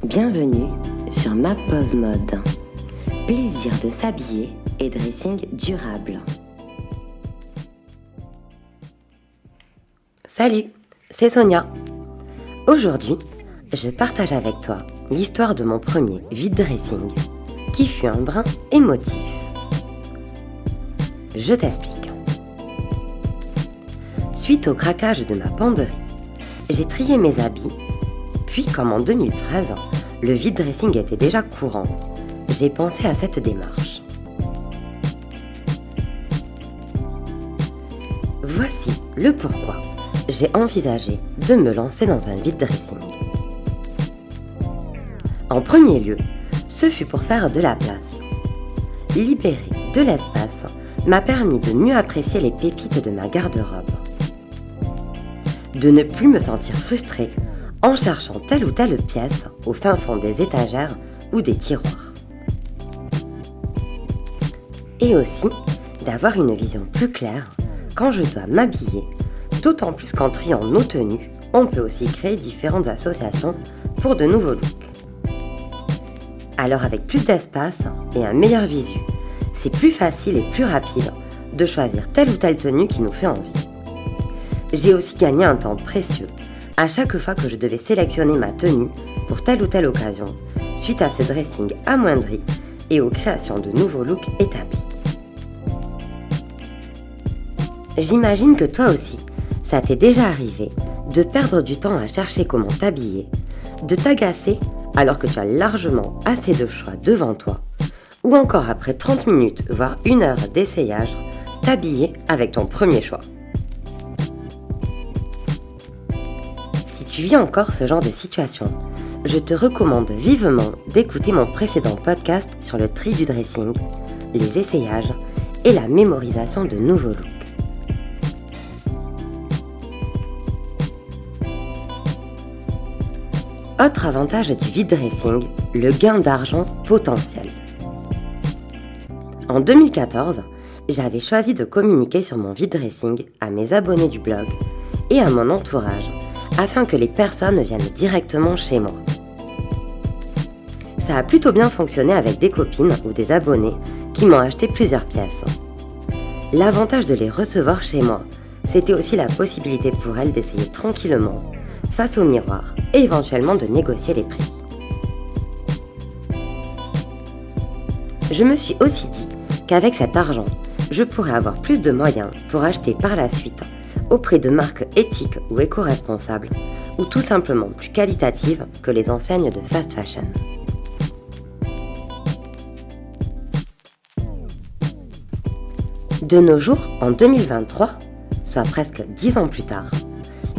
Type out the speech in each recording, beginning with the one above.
Bienvenue sur Ma Pause Mode. Plaisir de s'habiller et dressing durable. Salut, c'est Sonia. Aujourd'hui, je partage avec toi l'histoire de mon premier vide dressing, qui fut un brin émotif. Je t'explique. Suite au craquage de ma penderie, j'ai trié mes habits, puis comme en 2013, le vide dressing était déjà courant, j'ai pensé à cette démarche. Voici le pourquoi j'ai envisagé de me lancer dans un vide dressing. En premier lieu, ce fut pour faire de la place. Libérer de l'espace m'a permis de mieux apprécier les pépites de ma garde-robe. De ne plus me sentir frustrée en cherchant telle ou telle pièce au fin fond des étagères ou des tiroirs. Et aussi d'avoir une vision plus claire quand je dois m'habiller, d'autant plus qu'en triant nos tenues, on peut aussi créer différentes associations pour de nouveaux looks. Alors avec plus d'espace et un meilleur visu, c'est plus facile et plus rapide de choisir telle ou telle tenue qui nous fait envie. J'ai aussi gagné un temps précieux à chaque fois que je devais sélectionner ma tenue pour telle ou telle occasion, suite à ce dressing amoindri et aux créations de nouveaux looks établis. J'imagine que toi aussi, ça t'est déjà arrivé de perdre du temps à chercher comment t'habiller, de t'agacer alors que tu as largement assez de choix devant toi, ou encore après 30 minutes, voire 1 heure d'essayage, t'habiller avec ton premier choix. Si tu vis encore ce genre de situation, je te recommande vivement d'écouter mon précédent podcast sur le tri du dressing, les essayages et la mémorisation de nouveaux looks. Autre avantage du vide dressing, le gain d'argent potentiel. En 2014, j'avais choisi de communiquer sur mon vide dressing à mes abonnés du blog et à mon entourage afin que les personnes viennent directement chez moi. Ça a plutôt bien fonctionné avec des copines ou des abonnés qui m'ont acheté plusieurs pièces. L'avantage de les recevoir chez moi, c'était aussi la possibilité pour elles d'essayer tranquillement face au miroir et éventuellement de négocier les prix. Je me suis aussi dit qu'avec cet argent, je pourrais avoir plus de moyens pour acheter par la suite auprès de marques éthiques ou éco-responsables ou tout simplement plus qualitatives que les enseignes de fast fashion. De nos jours, en 2023, soit presque 10 ans plus tard,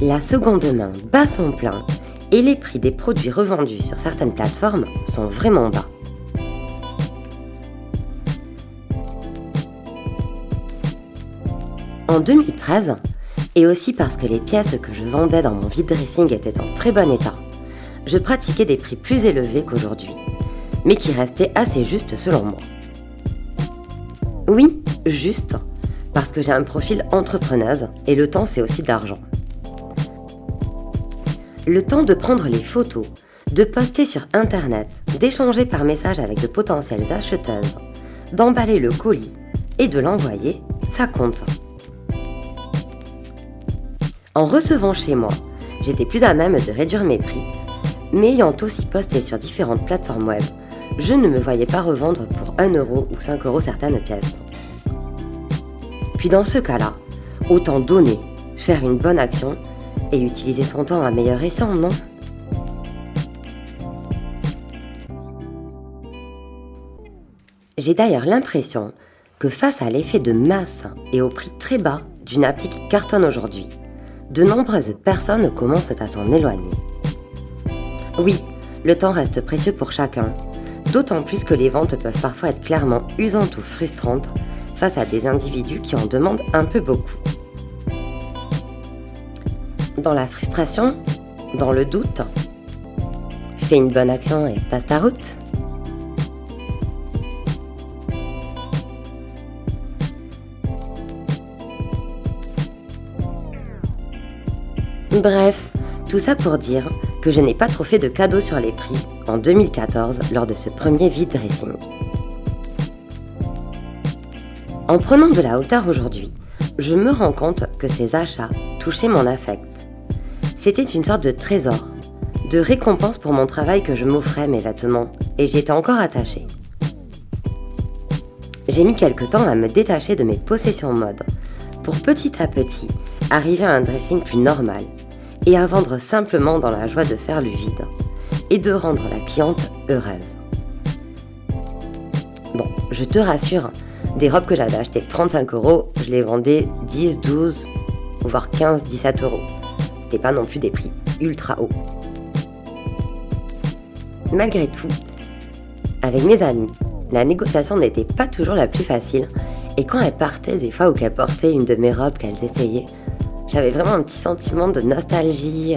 la seconde main bat son plein et les prix des produits revendus sur certaines plateformes sont vraiment bas. En 2013, et aussi parce que les pièces que je vendais dans mon vide dressing étaient en très bon état, je pratiquais des prix plus élevés qu'aujourd'hui, mais qui restaient assez justes selon moi. Oui, juste, parce que j'ai un profil entrepreneuse et le temps c'est aussi de l'argent. Le temps de prendre les photos, de poster sur internet, d'échanger par message avec de potentielles acheteuses, d'emballer le colis et de l'envoyer, ça compte. En recevant chez moi, j'étais plus à même de réduire mes prix, mais ayant aussi posté sur différentes plateformes web, je ne me voyais pas revendre pour 1 euro ou 5 euros certaines pièces. Puis dans ce cas-là, autant donner, faire une bonne action et utiliser son temps à meilleur escient, non ? J'ai d'ailleurs l'impression que face à l'effet de masse et au prix très bas d'une appli qui cartonne aujourd'hui, de nombreuses personnes commencent à s'en éloigner. Oui, le temps reste précieux pour chacun, d'autant plus que les ventes peuvent parfois être clairement usantes ou frustrantes face à des individus qui en demandent un peu beaucoup. Dans la frustration, dans le doute, fais une bonne action et passe ta route. Bref, Tout ça pour dire que je n'ai pas trop fait de cadeaux sur les prix en 2014 lors de ce premier vide dressing. En prenant de la hauteur aujourd'hui, je me rends compte que ces achats touchaient mon affect. C'était une sorte de trésor, de récompense pour mon travail que je m'offrais mes vêtements, et j'y étais encore attachée. J'ai mis quelque temps à me détacher de mes possessions mode, pour petit à petit arriver à un dressing plus normal, et à vendre simplement dans la joie de faire le vide, et de rendre la cliente heureuse. Bon, je te rassure, des robes que j'avais achetées 35 €, je les vendais 10, 12, voire 15, 17 €. C'était pas non plus des prix ultra hauts. Malgré tout, avec mes amis, la négociation n'était pas toujours la plus facile, et quand elles partaient des fois ou qu'elles portaient une de mes robes qu'elles essayaient, j'avais vraiment un petit sentiment de nostalgie,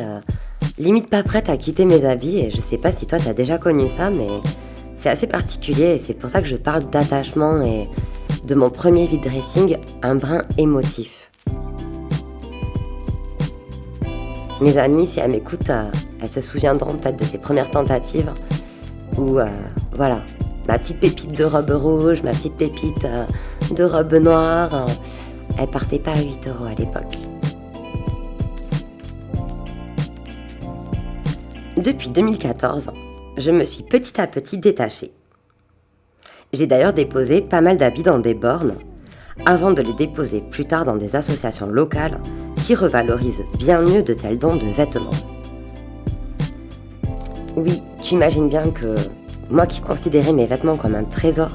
limite pas prête à quitter mes habits, et je sais pas si toi t'as déjà connu ça, mais c'est assez particulier, et c'est pour ça que je parle d'attachement et de mon premier vide dressing, un brin émotif. Mes amies, si elles m'écoutent, elles se souviendront peut-être de ces premières tentatives où, voilà, ma petite pépite de robe rouge, ma petite pépite de robe noire, elle partait pas à 8 € à l'époque. Depuis 2014, je me suis petit à petit détachée. J'ai d'ailleurs déposé pas mal d'habits dans des bornes, avant de les déposer plus tard dans des associations locales qui revalorisent bien mieux de tels dons de vêtements. Oui, tu imagines bien que moi qui considérais mes vêtements comme un trésor,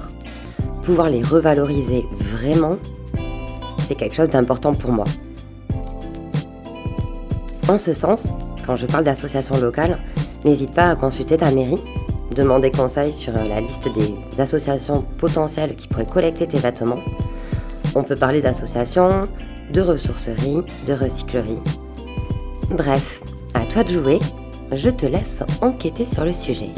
pouvoir les revaloriser vraiment, c'est quelque chose d'important pour moi. En ce sens, quand je parle d'associations locales, n'hésite pas à consulter ta mairie, demander conseil sur la liste des associations potentielles qui pourraient collecter tes vêtements. On peut parler d'associations, de ressourceries, de recycleries. Bref, à toi de jouer, je te laisse enquêter sur le sujet.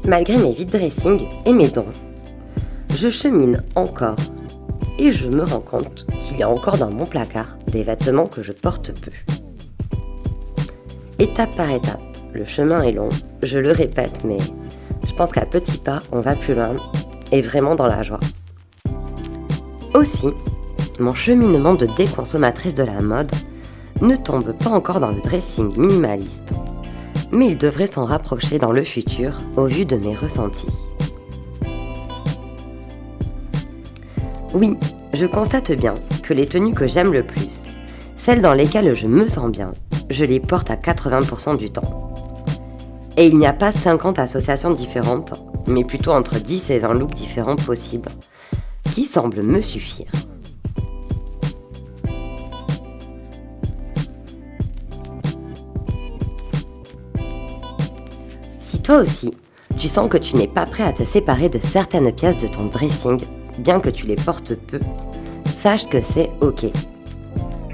Malgré mes vides dressing et mes dons, je chemine encore et je me rends compte qu'il y a encore dans mon placard des vêtements que je porte peu. Étape par étape, le chemin est long, je le répète, mais je pense qu'à petits pas, on va plus loin et vraiment dans la joie. Aussi, mon cheminement de déconsommatrice de la mode ne tombe pas encore dans le dressing minimaliste, mais il devrait s'en rapprocher dans le futur au vu de mes ressentis. Oui, je constate bien que les tenues que j'aime le plus, celles dans lesquelles je me sens bien, je les porte à 80% du temps. Et il n'y a pas 50 associations différentes, mais plutôt entre 10 et 20 looks différents possibles, qui semblent me suffire. Si toi aussi, tu sens que tu n'es pas prêt à te séparer de certaines pièces de ton dressing, bien que tu les portes peu, sache que c'est ok.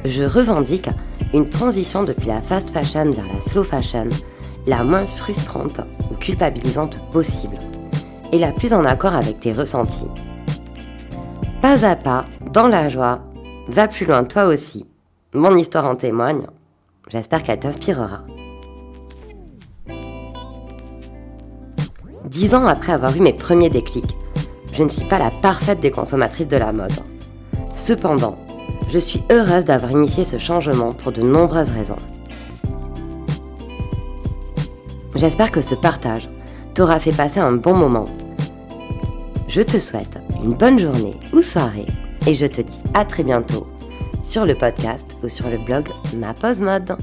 Je revendique une transition depuis la fast fashion vers la slow fashion, la moins frustrante ou culpabilisante possible, et la plus en accord avec tes ressentis. Pas à pas, dans la joie, va plus loin toi aussi. Mon histoire en témoigne. J'espère qu'elle t'inspirera. 10 ans après avoir eu mes premiers déclics, je ne suis pas la parfaite déconsommatrice de la mode. Cependant, je suis heureuse d'avoir initié ce changement pour de nombreuses raisons. J'espère que ce partage t'aura fait passer un bon moment. Je te souhaite une bonne journée ou soirée et je te dis à très bientôt sur le podcast ou sur le blog Ma Pause Mode.